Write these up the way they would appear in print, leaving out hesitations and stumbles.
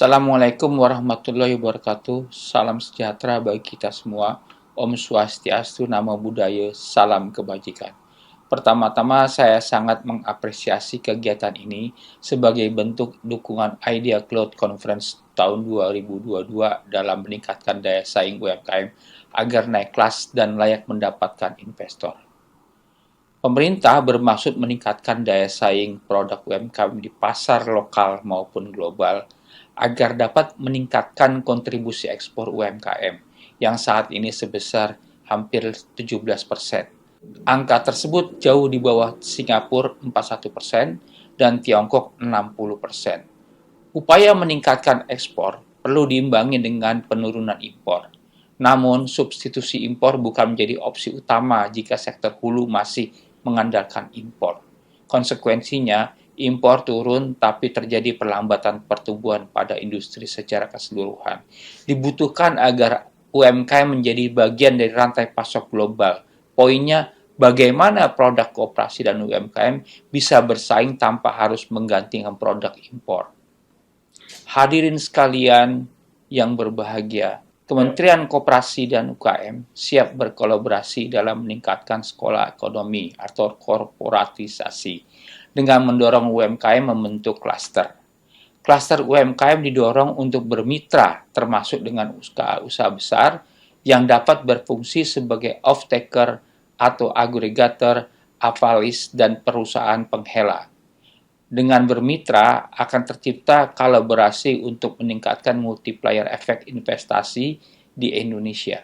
Assalamualaikum warahmatullahi wabarakatuh. Salam sejahtera bagi kita semua. Om Swastiastu, Namo Buddhaya, salam kebajikan. Pertama-tama saya sangat mengapresiasi kegiatan ini sebagai bentuk dukungan Idea Cloud Conference tahun 2022 dalam meningkatkan daya saing UMKM agar naik kelas dan layak mendapatkan investor. Pemerintah bermaksud meningkatkan daya saing produk UMKM di pasar lokal maupun global agar dapat meningkatkan kontribusi ekspor UMKM yang saat ini sebesar hampir 17%. Angka tersebut jauh di bawah Singapura 41% dan Tiongkok 60%. Upaya meningkatkan ekspor perlu diimbangi dengan penurunan impor. Namun, substitusi impor bukan menjadi opsi utama jika sektor hulu masih mengandalkan impor. Konsekuensinya, impor turun tapi terjadi perlambatan pertumbuhan pada industri secara keseluruhan. Dibutuhkan agar UMKM menjadi bagian dari rantai pasok global. Poinnya, bagaimana produk koperasi dan UMKM bisa bersaing tanpa harus menggantikan produk impor. Hadirin sekalian yang berbahagia, Kementerian Koperasi dan UKM siap berkolaborasi dalam meningkatkan sekolah ekonomi atau korporatisasi dengan mendorong UMKM membentuk klaster. Klaster UMKM didorong untuk bermitra termasuk dengan usaha-usaha besar yang dapat berfungsi sebagai off-taker atau agregator, avalis, dan perusahaan penghela. Dengan bermitra akan tercipta kolaborasi untuk meningkatkan multiplier efek investasi di Indonesia.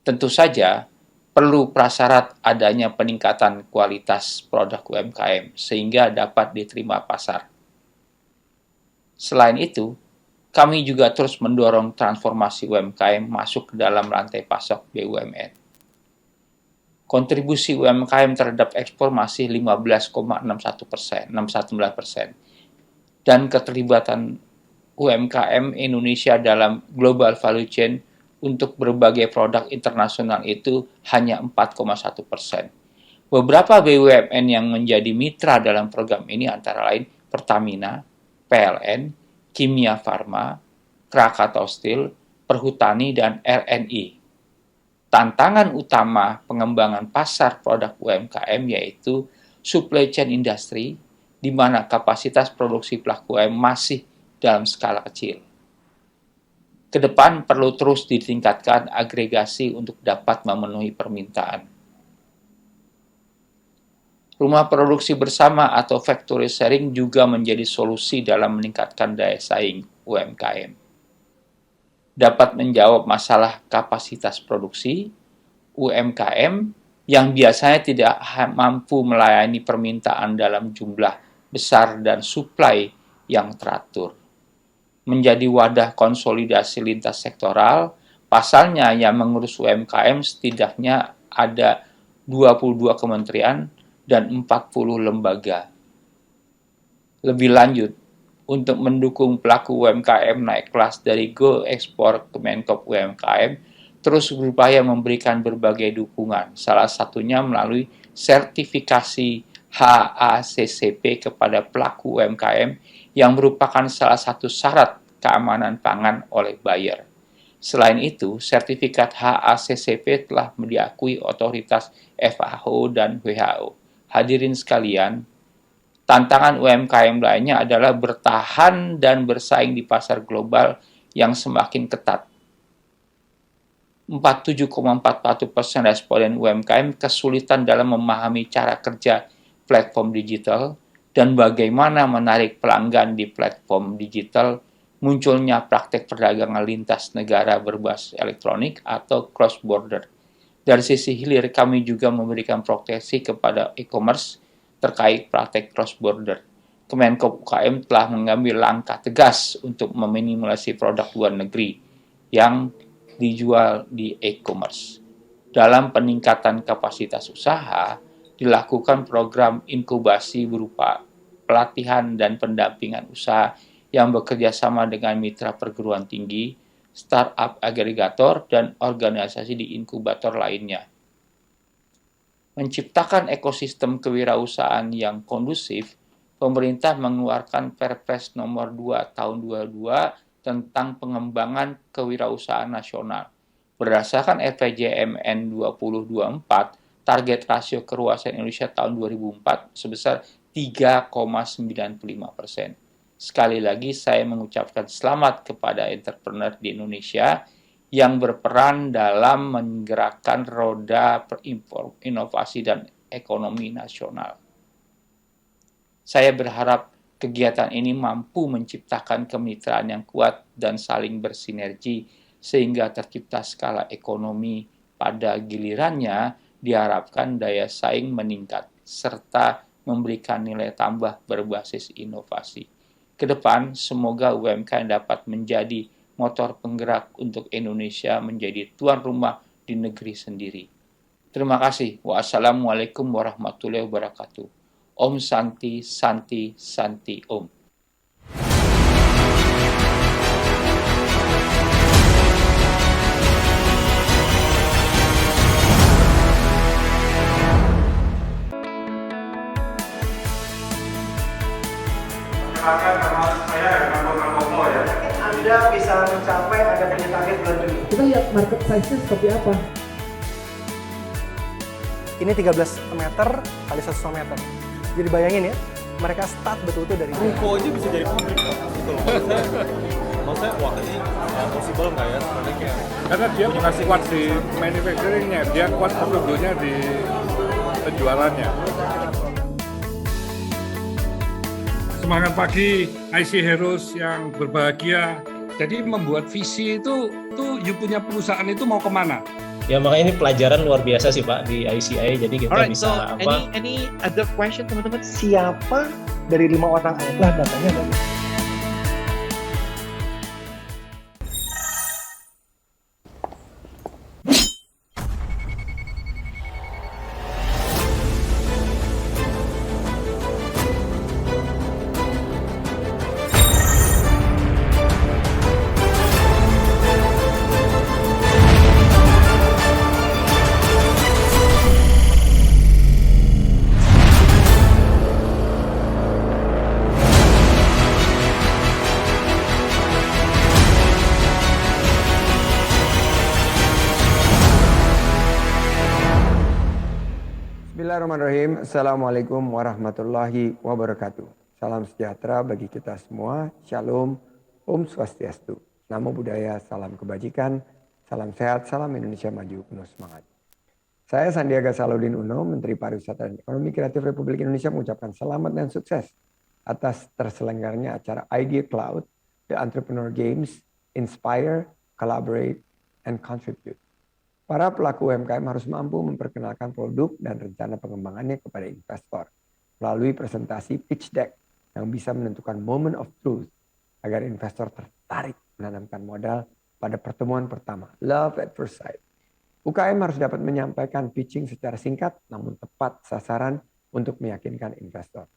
Tentu saja perlu prasyarat adanya peningkatan kualitas produk UMKM sehingga dapat diterima pasar. Selain itu, kami juga terus mendorong transformasi UMKM masuk ke dalam rantai pasok BUMN. Kontribusi UMKM terhadap ekspor masih 15,61%, dan keterlibatan UMKM Indonesia dalam global value chain untuk berbagai produk internasional itu hanya 4,1%. Beberapa BUMN yang menjadi mitra dalam program ini antara lain Pertamina, PLN, Kimia Farma, Krakatau Steel, Perhutani, dan RNI. Tantangan utama pengembangan pasar produk UMKM yaitu supply chain industry, di mana kapasitas produksi pelaku UMKM masih dalam skala kecil. Kedepan perlu terus ditingkatkan agregasi untuk dapat memenuhi permintaan. Rumah produksi bersama atau factory sharing juga menjadi solusi dalam meningkatkan daya saing UMKM. Dapat menjawab masalah kapasitas produksi UMKM yang biasanya tidak mampu melayani permintaan dalam jumlah besar dan suplai yang teratur. Menjadi wadah konsolidasi lintas sektoral, pasalnya yang mengurus UMKM setidaknya ada 22 kementerian dan 40 lembaga. Lebih lanjut, untuk mendukung pelaku UMKM naik kelas dari Go Ekspor Kemenkop UMKM terus berupaya memberikan berbagai dukungan, salah satunya melalui sertifikasi HACCP kepada pelaku UMKM yang merupakan salah satu syarat keamanan pangan oleh buyer. Selain itu, sertifikat HACCP telah diakui otoritas FAO dan WHO. Hadirin sekalian, tantangan UMKM lainnya adalah bertahan dan bersaing di pasar global yang semakin ketat. 47,41% responden UMKM kesulitan dalam memahami cara kerja platform digital dan bagaimana menarik pelanggan di platform digital. Munculnya praktek perdagangan lintas negara berbasis elektronik atau cross-border. Dari sisi hilir, kami juga memberikan proteksi kepada e-commerce terkait praktek cross-border. Kemenkop UKM telah mengambil langkah tegas untuk meminimalisasi produk luar negeri yang dijual di e-commerce. Dalam peningkatan kapasitas usaha, dilakukan program inkubasi berupa pelatihan dan pendampingan usaha yang bekerja sama dengan mitra perguruan tinggi, startup agregator, dan organisasi di inkubator lainnya. Menciptakan ekosistem kewirausahaan yang kondusif pemerintah mengeluarkan Perpres nomor 2 tahun 22 tentang pengembangan kewirausahaan nasional. Berdasarkan RPJMN 2024, target rasio kewirausahaan Indonesia tahun 2004 sebesar 3,95%. Sekali lagi saya mengucapkan selamat kepada entrepreneur di Indonesia yang berperan dalam menggerakkan roda inovasi dan ekonomi nasional. Saya berharap kegiatan ini mampu menciptakan kemitraan yang kuat dan saling bersinergi sehingga tercipta skala ekonomi pada gilirannya diharapkan daya saing meningkat serta memberikan nilai tambah berbasis inovasi. Kedepan, semoga UMKM dapat menjadi motor penggerak untuk Indonesia menjadi tuan rumah di negeri sendiri. Terima kasih. Wassalamualaikum warahmatullahi wabarakatuh. Om Santi, Santi, Santi Om. Perkenalkan nama saya Hernando Pramono ya. Anda bisa mencapai ada punya target bulan Juli. Kita lihat market size-nya seperti apa. Ini 13 meter kali 1,5 meter. Jadi bayangin ya, mereka start betul-betul dari ruko aja bisa jadi pabrik gitu loh. Maksudnya wah ini possible nggak ya sebenarnya kayak Karena dia bukan kuat di manufacturingnya, dia kuat sebetulnya di penjualannya. Semangat pagi, IC Heroes yang berbahagia. Jadi membuat visi itu you punya perusahaan itu mau kemana? Ya makanya ini pelajaran luar biasa sih Pak di ICI. Jadi kita Alright, bisa so any other question teman-teman? siapa dari 5 orang itulah datanya dari Bismillahirrahmanirrahim. Assalamualaikum warahmatullahi wabarakatuh. Salam sejahtera bagi kita semua. Shalom, Om Swastiastu. Namo Buddhaya, salam kebajikan, salam sehat, salam Indonesia maju, penuh semangat. Saya Sandiaga Salahuddin Uno, Menteri Pariwisata dan Ekonomi Kreatif Republik Indonesia mengucapkan selamat dan sukses atas terselenggaranya acara Idea Cloud, The Entrepreneur Games, Inspire, Collaborate, and Contribute. Para pelaku UMKM harus mampu memperkenalkan produk dan rencana pengembangannya kepada investor melalui presentasi pitch deck yang bisa menentukan moment of truth agar investor tertarik menanamkan modal pada pertemuan pertama, love at first sight. UKM harus dapat menyampaikan pitching secara singkat namun tepat sasaran untuk meyakinkan investor.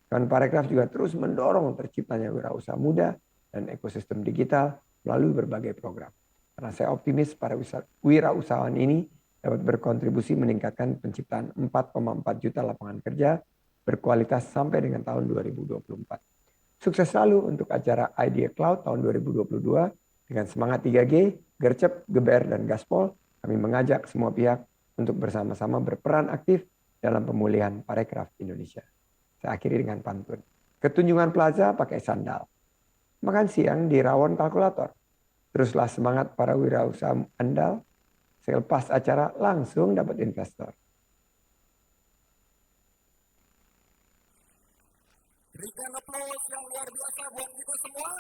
Kemenparekraf juga terus mendorong terciptanya wirausaha muda dan ekosistem digital melalui berbagai program. Karena saya optimis para wirausahawan ini dapat berkontribusi meningkatkan penciptaan 4,4 juta lapangan kerja berkualitas sampai dengan tahun 2024. Sukses selalu untuk acara Idea Cloud tahun 2022 dengan semangat 3G, gercep, geber, dan gaspol. Kami mengajak semua pihak untuk bersama-sama berperan aktif dalam pemulihan parekraf Indonesia. Saya akhiri dengan pantun. Ketunjungan plaza pakai sandal. Makan siang di rawon kalkulator. Teruslah semangat para wirausaha andal. Selepas acara langsung dapat investor. berikan aplaus yang luar biasa buat kita semua.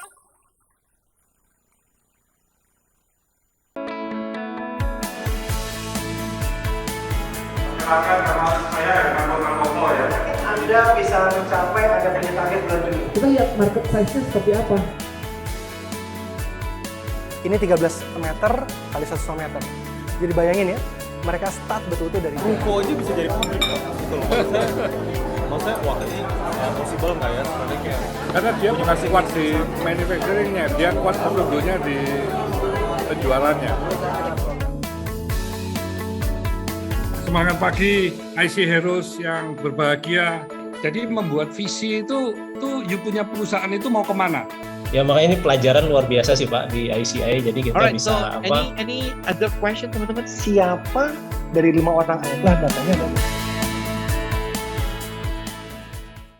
Perkenalkan nama saya Hernando Pramono ya. Anda bisa mencapai ada punya target bulan Juli. Kita lihat market size-nya seperti apa. Ini 13 meter kali 1,5 meter. Jadi bayangin ya, mereka start betul-betul dari Ruko aja bisa jadi pabrik gitu loh. Maksudnya wah ini possible nggak ya sebenarnya kayak Karena dia bukan kuat di manufacturingnya, dia kuat sebetulnya di penjualannya. Semangat pagi, IC Heroes yang berbahagia. Jadi membuat visi itu you punya perusahaan itu mau kemana? Ya makanya ini pelajaran luar biasa sih Pak di ICI. Jadi kita Alright, bisa so apa? any other question teman-teman? Siapa dari 5 orang lah datanya dari